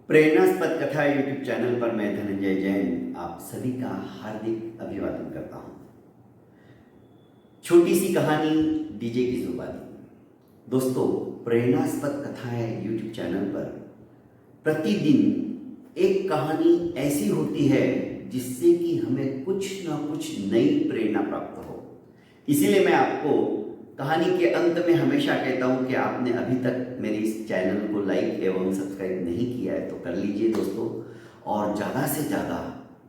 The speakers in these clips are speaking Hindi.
प्रेरणास्पद कथा यूट्यूब चैनल पर मैं धनंजय जैन आप सभी का हार्दिक अभिवादन करता हूं। छोटी सी कहानी डीजे की जुबानी। दोस्तों, प्रेरणास्पद कथाएं यूट्यूब चैनल पर प्रतिदिन एक कहानी ऐसी होती है जिससे कि हमें कुछ ना कुछ नई प्रेरणा प्राप्त हो। इसीलिए मैं आपको कहानी के अंत में हमेशा कहता हूं कि आपने अभी तक मेरे इस चैनल को लाइक एवं सब्सक्राइब नहीं किया है तो कर लीजिए दोस्तों, और ज़्यादा से ज़्यादा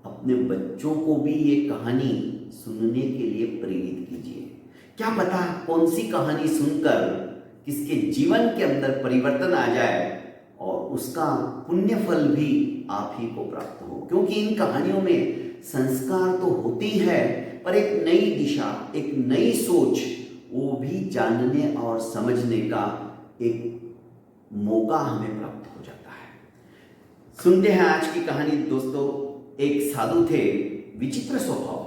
अपने बच्चों को भी ये कहानी सुनने के लिए प्रेरित कीजिए। क्या पता कौन सी कहानी सुनकर किसके जीवन के अंदर परिवर्तन आ जाए और उसका पुण्य फल भी आप ही को प्राप्त हो, क्योंकि इन कहानियों में संस्कार तो होती है पर एक नई दिशा, एक नई सोच, वो भी जानने और समझने का एक मौका हमें प्राप्त हो जाता है। सुनते हैं आज की कहानी दोस्तों। एक साधु थे, विचित्र स्वभाव।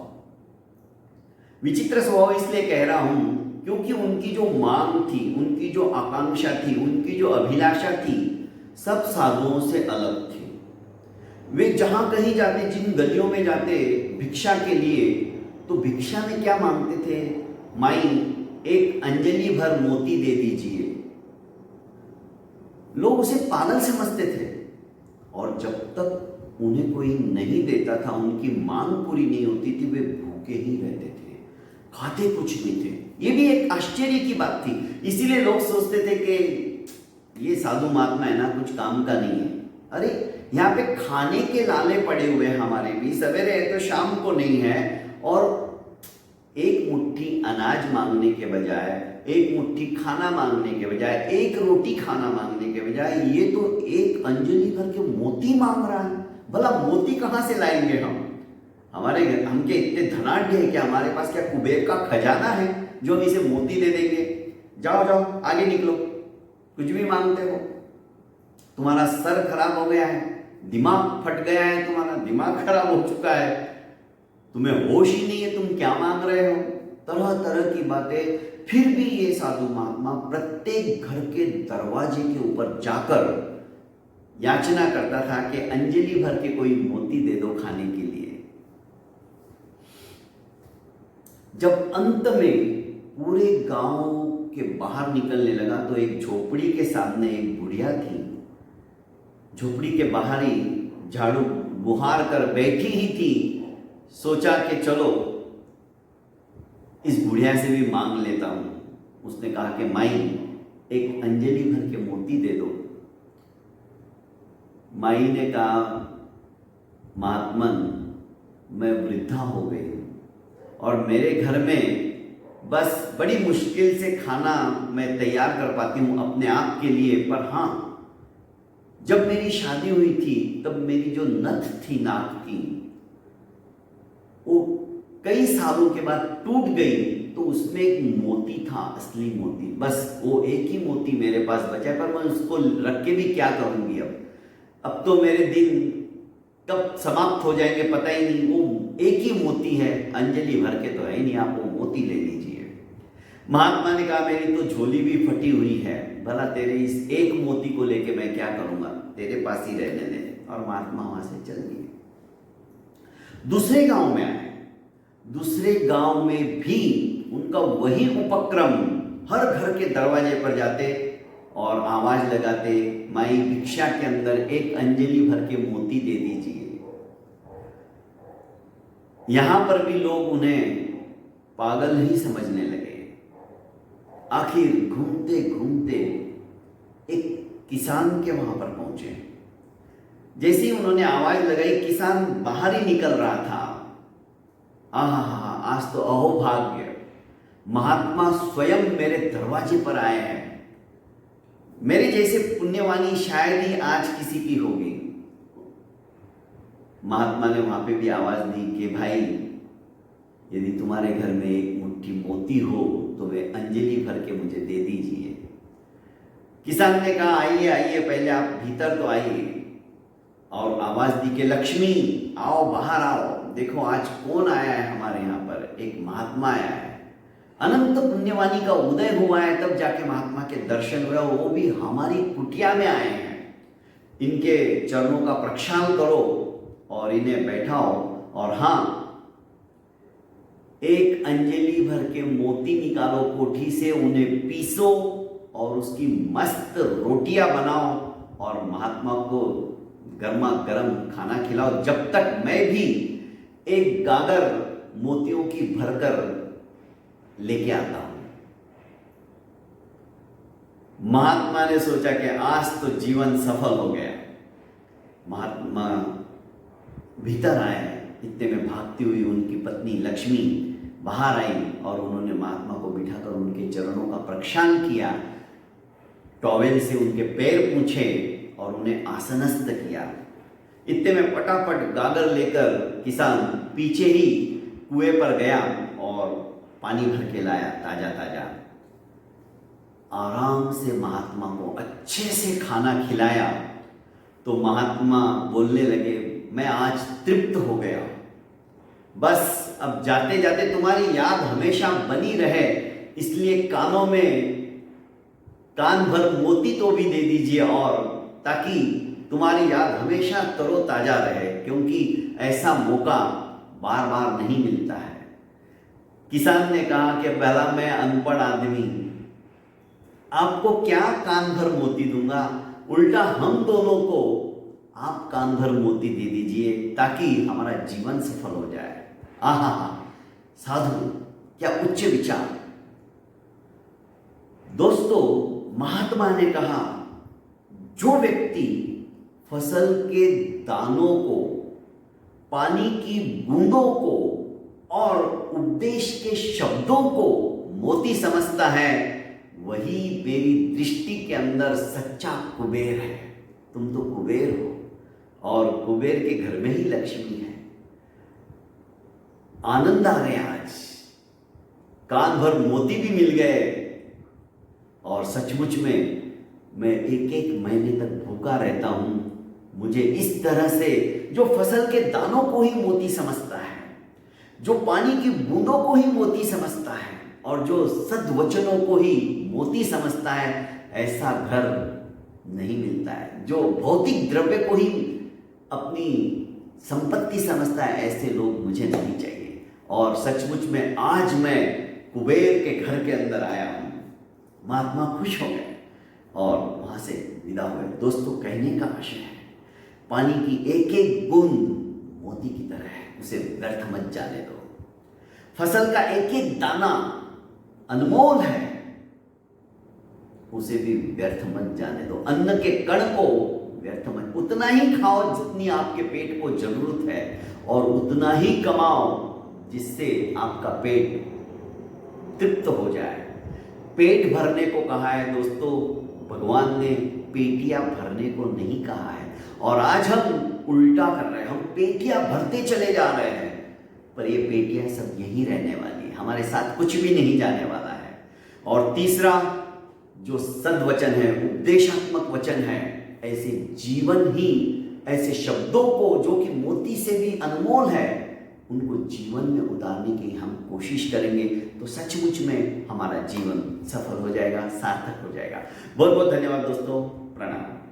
विचित्र स्वभाव इसलिए कह रहा हूं क्योंकि उनकी जो मांग थी, उनकी जो आकांक्षा थी, उनकी जो अभिलाषा थी, सब साधुओं से अलग थी। वे जहां कहीं जाते, जिन गलियों में जाते भिक्षा के लिए, तो भिक्षा में क्या मांगते थे? माई एक अंजलि भर मोती दे दीजिए। लोग उसे पागल समझते थे और जब तक उन्हें कोई नहीं देता था, उनकी मांग पूरी नहीं होती थी, वे भूखे ही रहते थे, खाते कुछ नहीं थे। ये भी एक आश्चर्य की बात थी। इसीलिए लोग सोचते थे कि ये साधु महात्मा है ना, कुछ काम का नहीं है। अरे यहाँ पे खाने के लाले पड़े हुए हमारे भी, सवेरे है तो शाम को नहीं है, और एक मुट्ठी अनाज मांगने के बजाय, एक मुट्ठी खाना मांगने के बजाय, एक रोटी खाना मांगने के बजाय ये तो एक अंजलि भर के मोती मांग रहा है। भला मोती कहाँ से लाएंगे हम? हमारे हम के इतने धनाढ्य है कि हमारे पास क्या कुबेर का खजाना है जो हम इसे मोती दे देंगे? जाओ जाओ आगे निकलो, कुछ भी मांगते हो। तुम्हारा सर खराब हो गया है, दिमाग फट गया है, तुम्हारा दिमाग खराब हो चुका है, तुम्हें होश ही नहीं है, तुम क्या मांग रहे हो? तरह तरह की बातें। फिर भी ये साधु महात्मा प्रत्येक घर के दरवाजे के ऊपर जाकर याचना करता था कि अंजलि भर के कोई मोती दे दो खाने के लिए। जब अंत में पूरे गांव के बाहर निकलने लगा तो एक झोपड़ी के सामने एक बुढ़िया थी। झोपड़ी के बाहर ही झाड़ू बुहार कर बैठी ही थी। सोचा कि चलो इस बुढ़िया से भी मांग लेता हूं। उसने कहा कि माई एक अंजलि भर के मोती दे दो। माई ने कहा, महात्मन मैं वृद्धा हो गई और मेरे घर में बस बड़ी मुश्किल से खाना मैं तैयार कर पाती हूं अपने आप के लिए, पर हाँ जब मेरी शादी हुई थी तब मेरी जो नथ थी नाक की, वो कई सालों के बाद टूट गई, तो उसमें एक मोती था, असली मोती। बस वो एक ही मोती मेरे पास बचा है, पर मैं उसको रख के भी क्या करूंगी? अब तो मेरे दिन कब समाप्त हो जाएंगे पता ही नहीं। वो एक ही मोती है, अंजलि भर के तो है ही नहीं, आप वो मोती ले लीजिए। महात्मा ने कहा, मेरी तो झोली भी फटी हुई है, भला तेरे इस एक मोती को लेके मैं क्या करूंगा, तेरे पास ही रहने दे। और महात्मा वहां से चल दिए। दूसरे गांव में आए। दूसरे गांव में भी उनका वही उपक्रम, हर घर के दरवाजे पर जाते और आवाज लगाते, माई भिक्षा के अंदर एक अंजलि भर के मोती दे दीजिए। यहां पर भी लोग उन्हें पागल ही समझने लगे। आखिर घूमते घूमते एक किसान के वहां पर पहुंचे। जैसे ही उन्होंने आवाज लगाई, किसान बाहर ही निकल रहा था। आहा, आज तो अहोभाग्य, महात्मा स्वयं मेरे दरवाजे पर आए हैं। मेरे जैसे पुण्यवानी शायद ही आज किसी की होगी। महात्मा ने वहां पे भी आवाज दी कि भाई यदि तुम्हारे घर में एक मुट्ठी मोती हो तो वे अंजलि भर के मुझे दे दीजिए। किसान ने कहा, आइए आइए, पहले आप भीतर तो आइए। और आवाज दी कि लक्ष्मी आओ, बाहर आओ, देखो आज कौन आया है हमारे यहाँ पर। एक महात्मा आया है, अनंत पुण्यवानी का उदय हुआ है, तब जाके महात्मा के दर्शन हुए, वो भी हमारी कुटिया में आए हैं। इनके चरणों का प्रक्षालन करो और इन्हें बैठाओ, और हाँ, एक अंजलि भर के मोती निकालो कोठी से, उन्हें पीसो और उसकी मस्त रोटियां बनाओ और महात्मा को गर्मा गर्म खाना खिलाओ, जब तक मैं भी एक गागर मोतियों की भरकर लेके आता हूं। महात्मा ने सोचा कि आज तो जीवन सफल हो गया। महात्मा भीतर आए, इतने में भागती हुई उनकी पत्नी लक्ष्मी बाहर आई और उन्होंने महात्मा को बिठाकर उनके चरणों का प्रक्षालन किया, टॉवेल से उनके पैर पूछे और उन्हें आसनस्थ किया। इतने में फटाफट गागर लेकर किसान पीछे ही कुएं पर गया और पानी भर के लाया ताजा ताजा। आराम से महात्मा को अच्छे से खाना खिलाया तो महात्मा बोलने लगे, मैं आज तृप्त हो गया, बस अब जाते जाते तुम्हारी याद हमेशा बनी रहे, इसलिए कानों में कान भर मोती तो भी दे दीजिए, और ताकि तुम्हारी याद हमेशा तरोताजा रहे, क्योंकि ऐसा मौका बार बार नहीं मिलता है। किसान ने कहा कि पहला मैं अनपढ़ आदमी, आपको क्या कान भर मोती दूंगा, उल्टा हम दोनों को आप कान भर मोती दे दीजिए ताकि हमारा जीवन सफल हो जाए। आहा, साधु, क्या उच्च विचार। दोस्तों, महात्मा ने कहा, जो व्यक्ति फसल के दानों को, पानी की बूंदों को और उपदेश के शब्दों को मोती समझता है, वही मेरी दृष्टि के अंदर सच्चा कुबेर है। तुम तो कुबेर हो और कुबेर के घर में ही लक्ष्मी है। आनंद आ गया, आज कान भर मोती भी मिल गए और सचमुच में मैं एक एक महीने तक भूखा रहता हूं। मुझे इस तरह से जो फसल के दानों को ही मोती समझता है, जो पानी की बूंदों को ही मोती समझता है और जो सद्वचनों को ही मोती समझता है, ऐसा घर नहीं मिलता है। जो भौतिक द्रव्य को ही अपनी संपत्ति समझता है, ऐसे लोग मुझे नहीं चाहिए। और सचमुच में आज मैं कुबेर के घर के अंदर आया हूं। महात्मा खुश हो गए और वहां से विदा हुए। दोस्तों, कहने का आशय है, पानी की एक एक बूंद मोती की तरह है, उसे व्यर्थ मत जाने दो। फसल का एक एक दाना अनमोल है, उसे भी व्यर्थ मत जाने दो। अन्न के कण को व्यर्थ मत, उतना ही खाओ जितनी आपके पेट को जरूरत है, और उतना ही कमाओ जिससे आपका पेट तृप्त हो जाए। पेट भरने को कहा है दोस्तों, भगवान ने पेटियां भरने को नहीं कहा है। और आज हम उल्टा कर रहे हैं, हम पेटियां भरते चले जा रहे हैं, पर ये पेटियां सब यहीं रहने वाली है, हमारे साथ कुछ भी नहीं जाने वाला है। और तीसरा जो सद्वचन है, उपदेशात्मक वचन है, ऐसे जीवन ही, ऐसे शब्दों को जो कि मोती से भी अनमोल है, उनको जीवन में उतारने की हम कोशिश करेंगे तो सचमुच में हमारा जीवन सफल हो जाएगा, सार्थक हो जाएगा। बहुत बहुत धन्यवाद दोस्तों, प्रणाम।